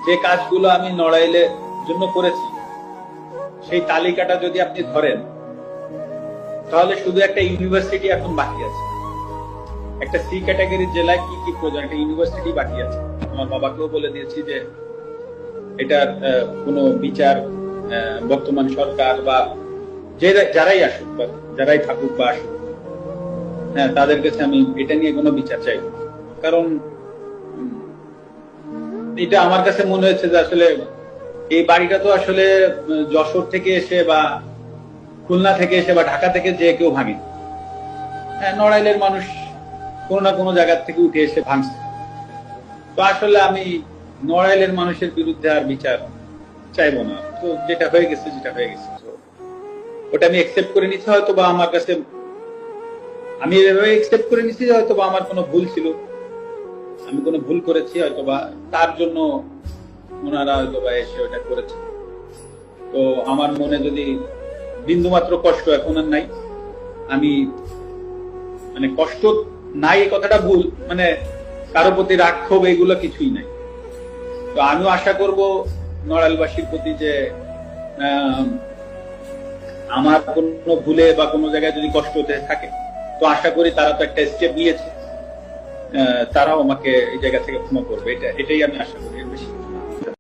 যে কাজগুলো আমি নড়াইলের জন্য করেছি সেই তালিকাটা যদি আপনি ধরেন তাহলে শুধু একটা ইউনিভার্সিটি এখন বাকি আছে। একটা সি ক্যাটাগরির জেলায় কি কি প্রয়োজন, একটা ইউনিভার্সিটি বাকি আছে। আমার বাবাকেও বলে দিয়েছি যে এটার কোনো বিচার বর্তমান সরকার বা যারাই আসুক বা যারাই থাকুক বা আসুক, হ্যাঁ, তাদের কাছে আমি এটা নিয়ে কোনো বিচার চাই। কারণ এটা আমার কাছে মনে হয়েছে যে আসলে এই বাড়িটা তো আসলে যশোর থেকে এসে বা খুলনা থেকে এসে বা ঢাকা থেকে যে কেউ ভাঙে। হ্যাঁ, নড়াইলের মানুষ কোনো না কোনো জায়গা থেকে উঠে এসে ভাঙছে। তো আসলে আমি নড়াইলের মানুষের বিরুদ্ধে আর বিচার চাইবো না। তো যেটা হয়ে গেছে ওটা আমি একসেপ্ট করে নিচ্ছি। হয়তো বা আমার কাছে আমি এভাবে একসেপ্ট করে নিচ্ছি হয়তো বা আমার কোনো ভুল ছিল, আমি কোনো ভুল করেছি, হয়তো বা তার জন্য ওনারা হয়তো বা এসে ওটা করেছে। তো আমার মনে যদি বিন্দুমাত্র কষ্ট এখন আর নাই, আমি মানে কষ্ট নাই এই কথাটা ভুল, মানে কারো প্রতি রাগ ক্ষোভ এগুলো কিছুই নাই। তো আমিও আশা করব নড়াইলবাসীর প্রতি যে আমার কোনো ভুলে বা কোনো জায়গায় যদি কষ্ট হতে থাকে, তো আশা করি তারা তো একটা স্টেপ নিয়েছে, তারাও আমাকে এই জায়গা থেকে ক্ষমা করবে। এটাই আমি আশা করি, এর বেশি